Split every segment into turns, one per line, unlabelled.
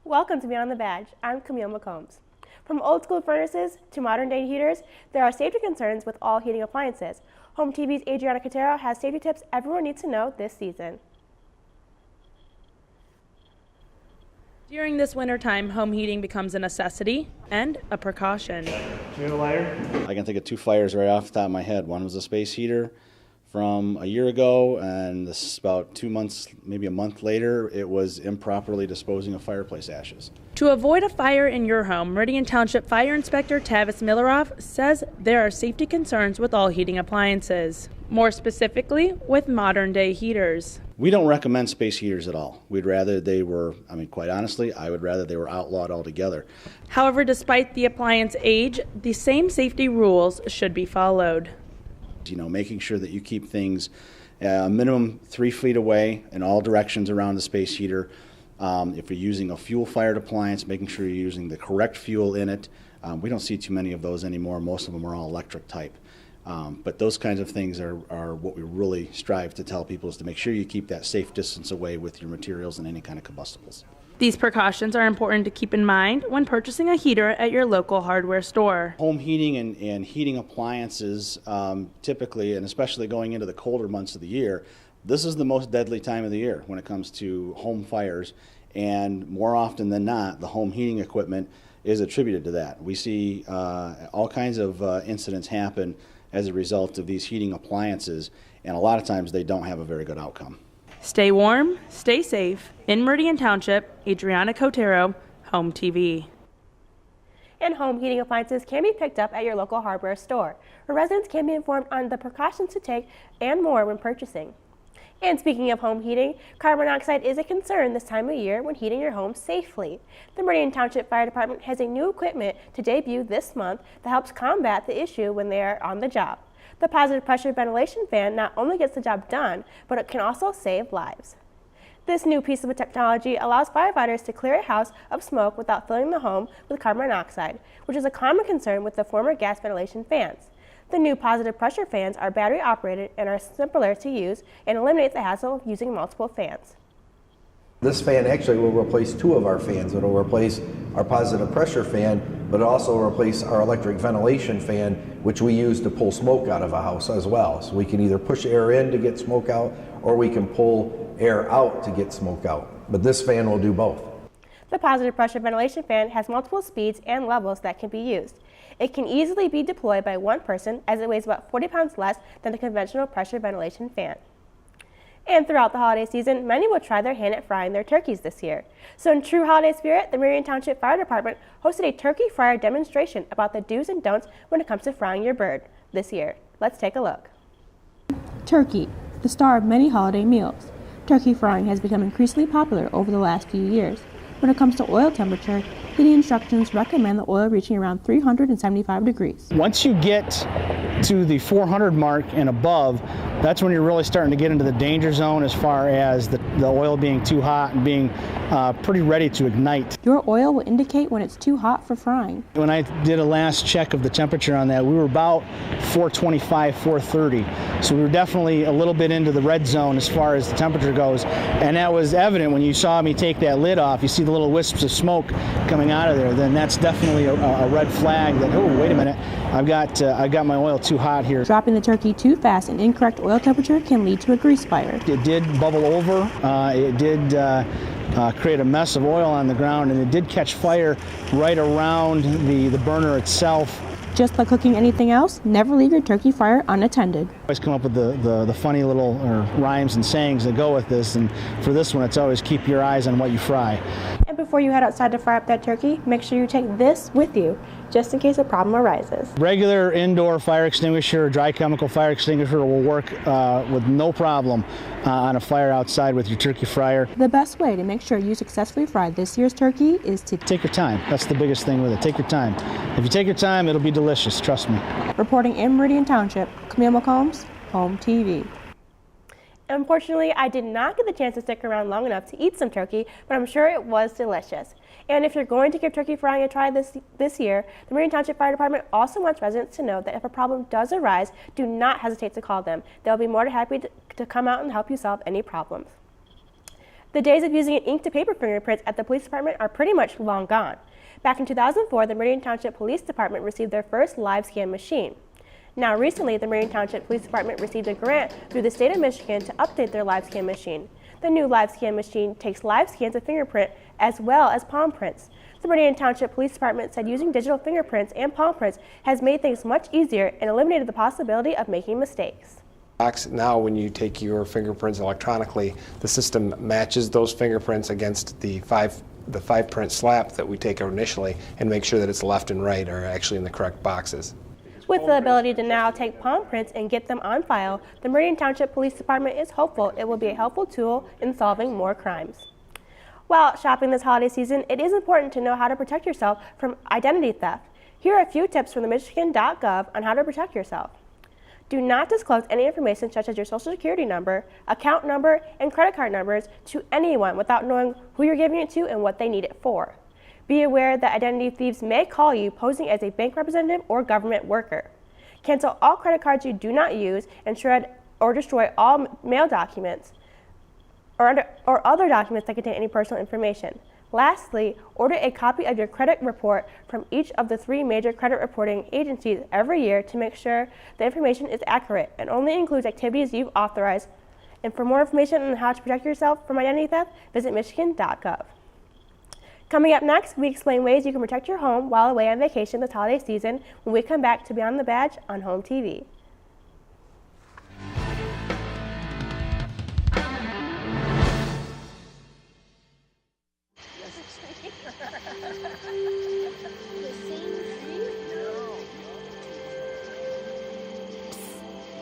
Welcome to Beyond the Badge. I'm Camille McCombs. From old school furnaces to modern day heaters, there are safety concerns with all heating appliances. HOMTV's Adriana Cotero has safety tips everyone needs to know this season.
During this winter time, home heating becomes a necessity and a precaution.
Do you have a lighter?
I can think of two fires right off the top of my head. One was a space heater from a year ago, and this is about 2 months, maybe a month later, it was improperly disposing of fireplace ashes.
To avoid a fire in your home, Meridian Township Fire Inspector Tavis Millerov says there are safety concerns with all heating appliances, more specifically with modern day heaters.
We don't recommend space heaters at all. We'd rather they were, quite honestly, I would rather they were outlawed altogether.
However, despite the appliance age, the same safety rules should be followed.
Making sure that you keep things a minimum 3 feet away in all directions around the space heater. If you're using a fuel-fired appliance, making sure you're using the correct fuel in it. We don't see too many of those anymore. Most of them are all electric type. But those kinds of things are what we really strive to tell people, is to make sure you keep that safe distance away with your materials and any kind of combustibles.
These precautions are important to keep in mind when purchasing a heater at your local hardware store.
Home heating and heating appliances, typically, and especially going into the colder months of the year, this is the most deadly time of the year when it comes to home fires, and more often than not, the home heating equipment is attributed to that. We see all kinds of incidents happen as a result of these heating appliances, and a lot of times they don't have a very good outcome.
Stay warm, stay safe. In Meridian Township, Adriana Cotero, HOMTV.
And home heating appliances can be picked up at your local hardware store, where residents can be informed on the precautions to take and more when purchasing. And speaking of home heating, carbon monoxide is a concern this time of year when heating your home safely. The Meridian Township Fire Department has a new equipment to debut this month that helps combat the issue when they are on the job. The positive pressure ventilation fan not only gets the job done, but it can also save lives. This new piece of technology allows firefighters to clear a house of smoke without filling the home with carbon monoxide, which is a common concern with the former gas ventilation fans. The new positive pressure fans are battery operated and are simpler to use and eliminate the hassle of using multiple fans.
This fan actually will replace 2 of our fans. It'll replace our positive pressure fan, but it'll also replace our electric ventilation fan, which we use to pull smoke out of a house as well. So we can either push air in to get smoke out, or we can pull air out to get smoke out. But this fan will do both.
The positive pressure ventilation fan has multiple speeds and levels that can be used. It can easily be deployed by one person, as it weighs about 40 pounds less than the conventional pressure ventilation fan. And throughout the holiday season, many will try their hand at frying their turkeys this year. So in true holiday spirit, the Meridian Township Fire Department hosted a turkey fryer demonstration about the do's and don'ts when it comes to frying your bird this year. Let's take a look.
Turkey, the star of many holiday meals. Turkey frying has become increasingly popular over the last few years. When it comes to oil temperature, heating instructions recommend the oil reaching around 375 degrees.
Once you get to the 400 mark and above, that's when you're really starting to get into the danger zone as far as the oil being too hot and being pretty ready to ignite.
Your oil will indicate when it's too hot for frying.
When I did a last check of the temperature on that, we were about 425, 430. So we were definitely a little bit into the red zone as far as the temperature goes. And that was evident when you saw me take that lid off. You see the little wisps of smoke coming out of there. Then that's definitely a red flag that, oh, wait a minute, I've got my oil too hot here.
Dropping the turkey too fast and incorrect oil temperature can lead to a grease fire.
It did bubble over. It did create a mess of oil on the ground, and it did catch fire right around the burner itself.
Just like cooking anything else, never leave your turkey fryer unattended.
I always come up with the funny little rhymes and sayings that go with this, and for this one, it's always keep your eyes on what you fry.
And before you head outside to fry up that turkey, make sure you take this with you, just in case a problem arises.
Regular indoor fire extinguisher, dry chemical fire extinguisher will work with no problem on a fire outside with your turkey fryer.
The best way to make sure you successfully fry this year's turkey is to
take your time. That's the biggest thing with it. Take your time. If you take your time, it'll be delicious, trust me.
Reporting in Meridian Township, Camille McCombs, HOMTV.
Unfortunately, I did not get the chance to stick around long enough to eat some turkey, but I'm sure it was delicious. And if you're going to give turkey frying a try this year, the Meridian Township Fire Department also wants residents to know that if a problem does arise, do not hesitate to call them. They'll be more than happy to come out and help you solve any problems. The days of using ink to paper fingerprints at the police department are pretty much long gone. Back in 2004, the Meridian Township Police Department received their first live scan machine. Now recently, the Meridian Township Police Department received a grant through the state of Michigan to update their live scan machine. The new live scan machine takes live scans of fingerprint as well as palm prints. The Meridian Township Police Department said using digital fingerprints and palm prints has made things much easier and eliminated the possibility of making mistakes.
Now when you take your fingerprints electronically, the system matches those fingerprints against the five print slap that we take initially and make sure that it's left and right are actually in the correct boxes.
With the ability to now take palm prints and get them on file, the Meridian Township Police Department is hopeful it will be a helpful tool in solving more crimes. While shopping this holiday season, it is important to know how to protect yourself from identity theft. Here are a few tips from the Michigan.gov on how to protect yourself. Do not disclose any information such as your social security number, account number, and credit card numbers to anyone without knowing who you're giving it to and what they need it for. Be aware that identity thieves may call you posing as a bank representative or government worker. Cancel all credit cards you do not use and shred or destroy all mail documents or other documents that contain any personal information. Lastly, order a copy of your credit report from each of the 3 major credit reporting agencies every year to make sure the information is accurate and only includes activities you've authorized. And for more information on how to protect yourself from identity theft, visit Michigan.gov. Coming up next, we explain ways you can protect your home while away on vacation this holiday season when we come back to Beyond the Badge on Home TV.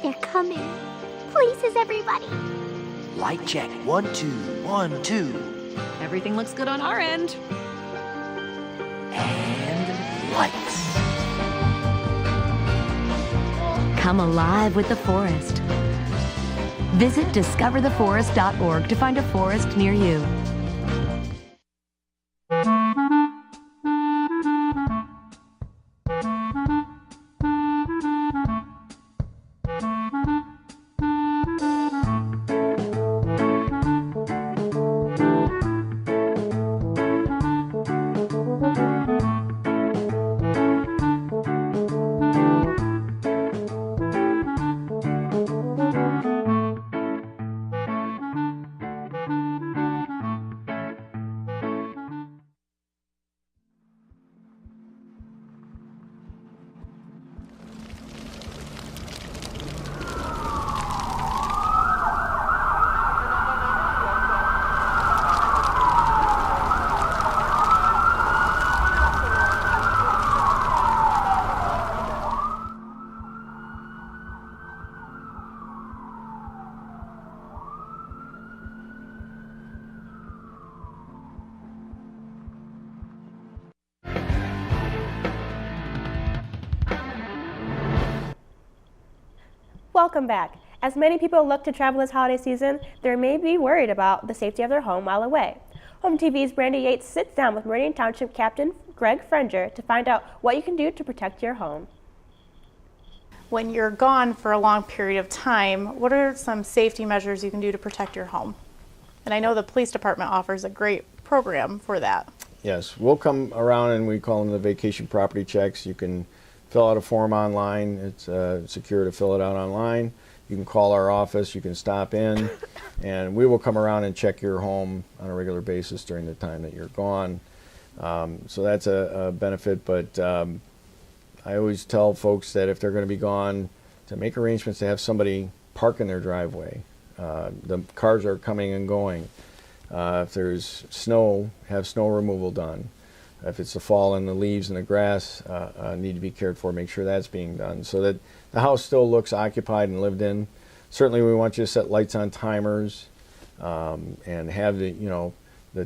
They're coming. Places, everybody.
Light check. 1, 2, 1, 2.
Everything looks good on our end.
And lights.
Come alive with the forest. Visit discovertheforest.org to find a forest near you.
Welcome back. As many people look to travel this holiday season, they may be worried about the safety of their home while away. Home TV's Brandy Yates sits down with Meridian Township Captain Greg Frenger to find out what you can do to protect your home.
When you're gone for a long period of time, what are some safety measures you can do to protect your home? And I know the police department offers a great program for that.
Yes, we'll come around and we call them the vacation property checks. You can fill out a form online. It's secure to fill it out online. You can call our office, you can stop in, and we will come around and check your home on a regular basis during the time that you're gone. So that's a benefit, but I always tell folks that if they're going to be gone, to make arrangements to have somebody park in their driveway. The cars are coming and going. If there's snow, have snow removal done. If it's the fall and the leaves and the grass need to be cared for, make sure that's being done so that the house still looks occupied and lived in. Certainly we want you to set lights on timers and have the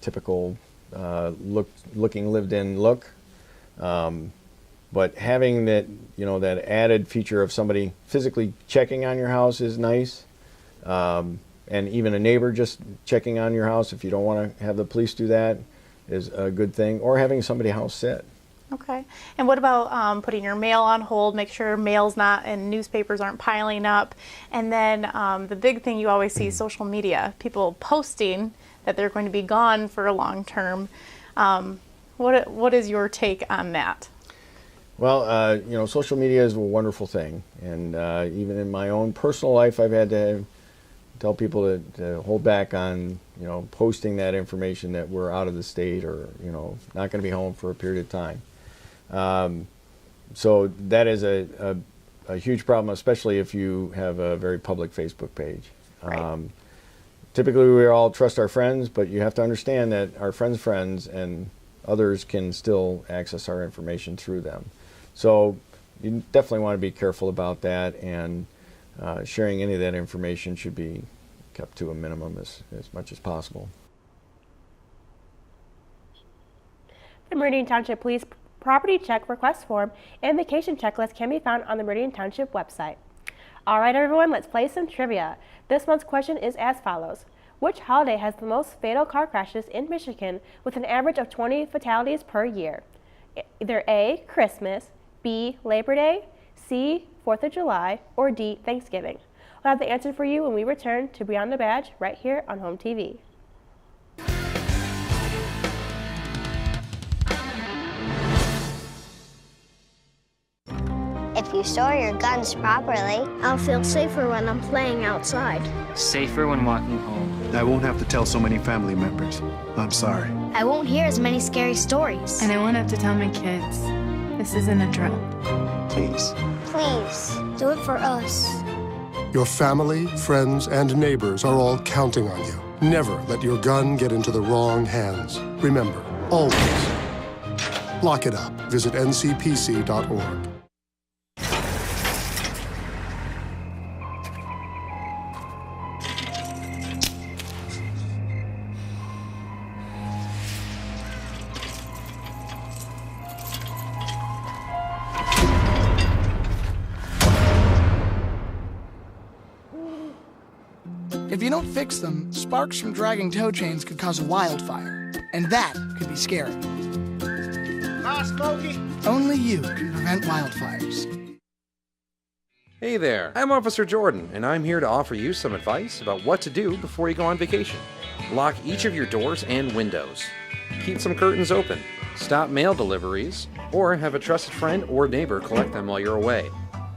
typical looking lived in look. But having that that added feature of somebody physically checking on your house is nice. And even a neighbor just checking on your house, if you don't want to have the police do that, is a good thing, or having somebody house sit.
Okay. And what about putting your mail on hold, make sure mail's not and newspapers aren't piling up? And then the big thing you always see, social media, people posting that they're going to be gone for a long term. What is your take on that?
Well, you know, social media is a wonderful thing, and even in my own personal life, I've had to tell people to hold back on, you know, posting that information that we're out of the state or, you know, not going to be home for a period of time. So that is a huge problem, especially if you have a very public Facebook page.
Right.
Typically, we all trust our friends, but you have to understand that our friends' friends and others can still access our information through them. So you definitely want to be careful about that, and sharing any of that information should be kept to a minimum as much as possible.
The Meridian Township Police Property Check Request Form and Vacation Checklist can be found on the Meridian Township website. All right, everyone, let's play some trivia. This month's question is as follows. Which holiday has the most fatal car crashes in Michigan with an average of 20 fatalities per year? Either A, Christmas, B, Labor Day, C, 4th of July, or D, Thanksgiving. We'll have the answer for you when we return to Beyond the Badge right here on Home TV.
If you store your guns properly, I'll feel safer when I'm playing outside.
Safer when walking home.
I won't have to tell so many family members. I'm sorry.
I won't hear as many scary stories.
And I won't have to tell my kids, this isn't a drill.
Please.
Please, do it for us.
Your family, friends, and neighbors are all counting on you. Never let your gun get into the wrong hands. Remember, always, lock it up. Visit ncpc.org.
If you don't fix them, sparks from dragging tow chains could cause a wildfire, and that could be scary.
Hi, Smokey.
Only you can prevent wildfires.
Hey there, I'm Officer Jordan, and I'm here to offer you some advice about what to do before you go on vacation. Lock each of your doors and windows. Keep some curtains open. Stop mail deliveries, or have a trusted friend or neighbor collect them while you're away.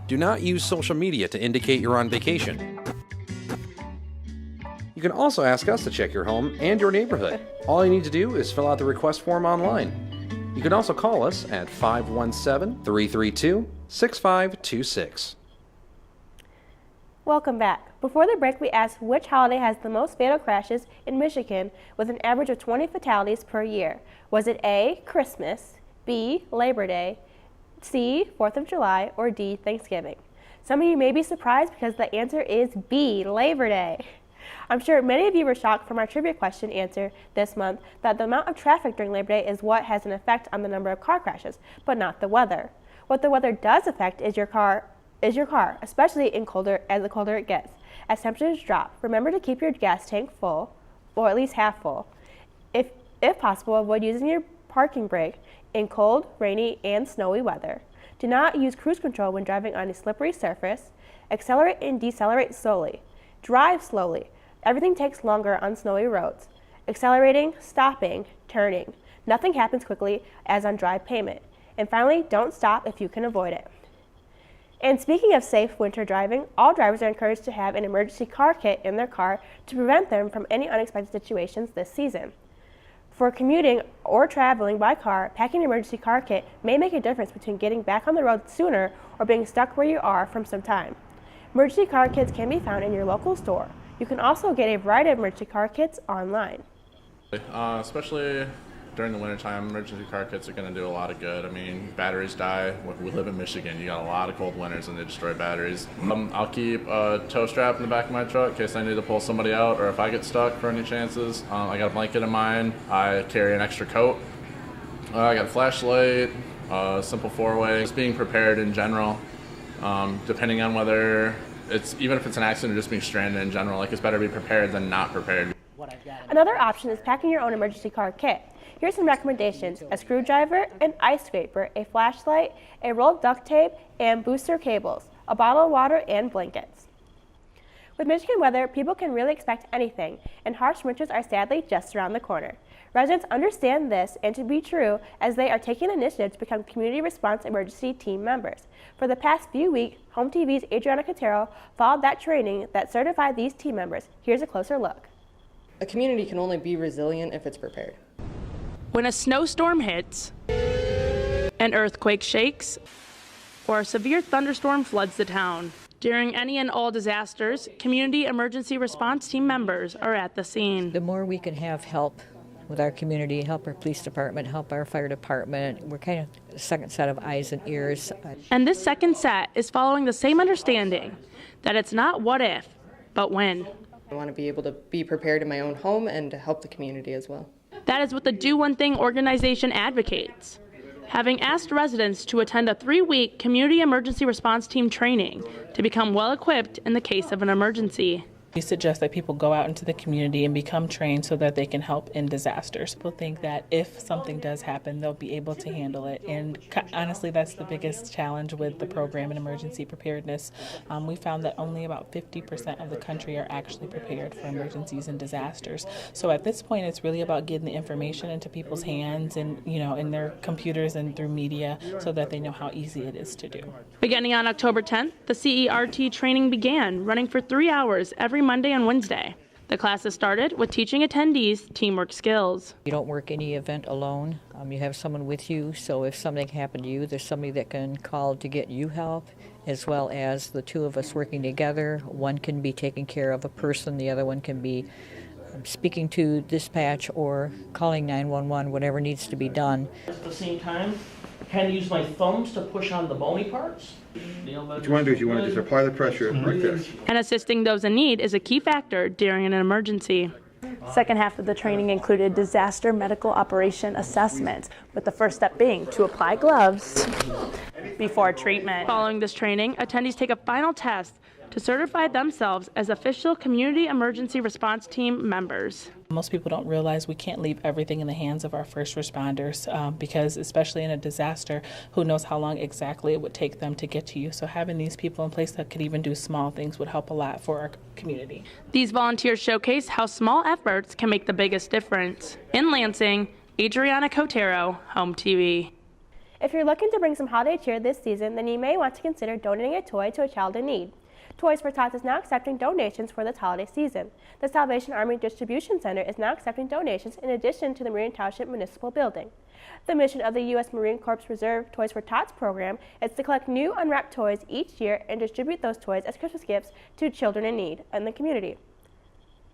Do not use social media to indicate you're on vacation. You can also ask us to check your home and your neighborhood. All you need to do is fill out the request form online. You can also call us at 517-332-6526.
Welcome back. Before the break, we asked which holiday has the most fatal crashes in Michigan with an average of 20 fatalities per year. Was it A, Christmas, B, Labor Day, C, 4th of July, or D, Thanksgiving? Some of you may be surprised because the answer is B, Labor Day. I'm sure many of you were shocked from our trivia question answer this month that the amount of traffic during Labor Day is what has an effect on the number of car crashes, but not the weather. What the weather does affect is your car, especially as the colder it gets. As temperatures drop, remember to keep your gas tank full, or at least half full. If possible, avoid using your parking brake in cold, rainy, and snowy weather. Do not use cruise control when driving on a slippery surface. Accelerate and decelerate slowly. Drive slowly. Everything takes longer on snowy roads. Accelerating, stopping, turning. Nothing happens quickly as on dry pavement. And finally, don't stop if you can avoid it. And speaking of safe winter driving, all drivers are encouraged to have an emergency car kit in their car to prevent them from any unexpected situations this season. For commuting or traveling by car, packing an emergency car kit may make a difference between getting back on the road sooner or being stuck where you are for some time. Emergency car kits can be found in your local store. You can also get a variety of emergency car kits online.
Especially during the wintertime, emergency car kits are going to do a lot of good. I mean, batteries die. We live in Michigan. You got a lot of cold winters and they destroy batteries. I'll keep a tow strap in the back of my truck in case I need to pull somebody out or if I get stuck for any chances. I got a blanket in mine. I carry an extra coat. I got a flashlight, simple four-way. Just being prepared in general, depending on whether even if it's an accident or just being stranded in general, like it's better to be prepared than not prepared.
Another option is packing your own emergency car kit. Here's some recommendations: a screwdriver, an ice scraper, a flashlight, a roll of duct tape, and booster cables, a bottle of water, and blankets. With Michigan weather, people can really expect anything, and harsh winters are sadly just around the corner. Residents understand this and to be true as they are taking the initiative to become community response emergency team members. For the past few weeks, HOMTV's Adriana Cotero followed that training that certified these team members. Here's a closer look.
A community can only be resilient if it's prepared.
When a snowstorm hits, an earthquake shakes, or a severe thunderstorm floods the town. During any and all disasters, community emergency response team members are at the scene.
The more we can have help with our community, help our police department, help our fire department, we're kind of a second set of eyes and ears.
And this second set is following the same understanding that it's not what if, but when.
I want to be able to be prepared in my own home and to help the community as well.
That is what the Do One Thing organization advocates. Having asked residents to attend a 3-week community emergency response team training to become well equipped in the case of an emergency.
We suggest that people go out into the community and become trained so that they can help in disasters. People think that if something does happen, they'll be able to handle it. And honestly, that's the biggest challenge with the program in emergency preparedness. We found that only about 50% of the country are actually prepared for emergencies and disasters. So at this point, it's really about getting the information into people's hands and, in their computers and through media so that they know how easy it is to do.
Beginning on October 10th, the CERT training began, running for 3 hours every Monday and Wednesday. The classes started with teaching attendees teamwork skills.
You don't work any event alone. You have someone with you, so if something happened to you, there's somebody that can call to get you help, as well as the two of us working together. One can be taking care of a person, the other one can be speaking to dispatch or calling 911, whatever needs to be done.
At the same time, I kind of use my thumbs to push on the bony parts.
What you want to do is you want to just apply the pressure right there.
And assisting those in need is a key factor during an emergency.
Second half of the training included disaster medical operation assessment, with the first step being to apply gloves before treatment.
Following this training, attendees take a final test to certify themselves as official community emergency response team members.
Most people don't realize we can't leave everything in the hands of our first responders because especially in a disaster, who knows how long exactly it would take them to get to you. So having these people in place that could even do small things would help a lot for our community.
These volunteers showcase how small efforts can make the biggest difference. In Lansing, Adriana Cotero, HOMTV.
If you're looking to bring some holiday cheer this season, then you may want to consider donating a toy to a child in need. Toys for Tots is now accepting donations for this holiday season. The Salvation Army Distribution Center is now accepting donations in addition to the Meridian Township Municipal Building. The mission of the U.S. Marine Corps Reserve Toys for Tots program is to collect new unwrapped toys each year and distribute those toys as Christmas gifts to children in need in the community.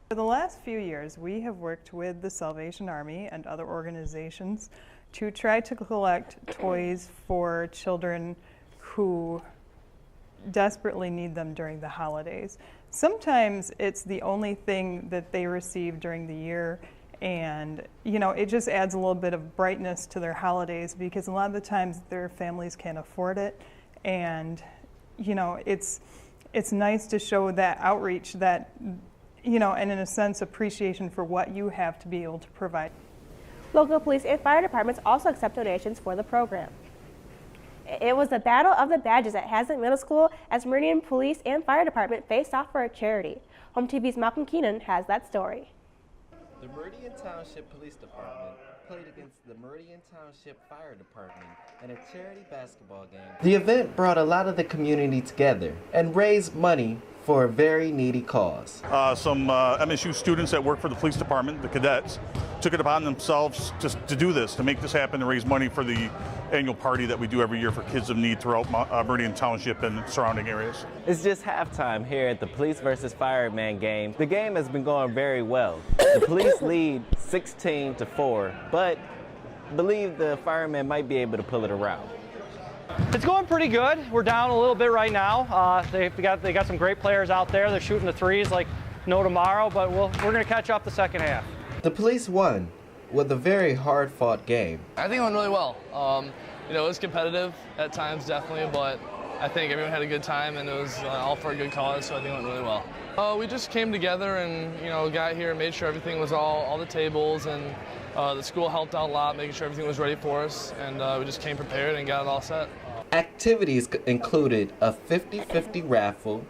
For the last few years, we have worked with the Salvation Army and other organizations to try to collect toys for children who desperately need them during the holidays. Sometimes it's the only thing that they receive during the year, and it just adds a little bit of brightness to their holidays because a lot of the times their families can't afford it, and it's nice to show that outreach, that and in a sense appreciation for what you have to be able to provide.
Local police and fire departments also accept donations for the program. It was the Battle of the Badges at Hazlet Middle School as Meridian Police and Fire Department faced off for a charity. HOMTV's Malcolm Keenan has that story.
The Meridian Township Police Department played against the Meridian Township Fire Department in a charity basketball game. The event brought a lot of the community together and raised money for a very needy cause.
Some MSU students that work for the police department, the cadets, took it upon themselves just to do this, to make this happen, to raise money for the annual party that we do every year for kids in need throughout Meridian Township and surrounding areas.
It's just halftime here at the Police versus Fireman game. The game has been going very well. The police lead 16-4, but believe the firemen might be able to pull it around.
It's going pretty good. We're down a little bit right now. They got some great players out there. They're shooting the threes like no tomorrow, but we're going to catch up the second half.
The police won with a very hard-fought game.
I think it went really well. It was competitive at times, definitely, but I think everyone had a good time, and it was all for a good cause, so I think it went really well. We just came together and got here and made sure everything was all the tables, and the school helped out a lot, making sure everything was ready for us, and we just came prepared and got it all set.
Activities included a 50-50 raffle,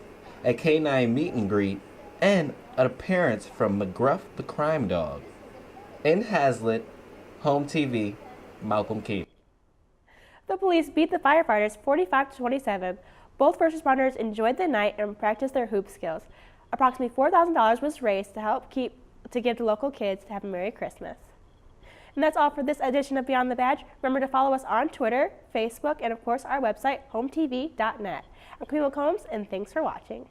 a canine meet and greet, and an appearance from McGruff the Crime Dog. In Hazlitt, HOMTV, Malcolm Keating.
The police beat the firefighters 45-27. Both first responders enjoyed the night and practiced their hoop skills. Approximately $4,000 was raised to give to local kids to have a Merry Christmas. And that's all for this edition of Beyond the Badge. Remember to follow us on Twitter, Facebook, and of course our website, HOMTV.net. I'm Camille Combs, and thanks for watching.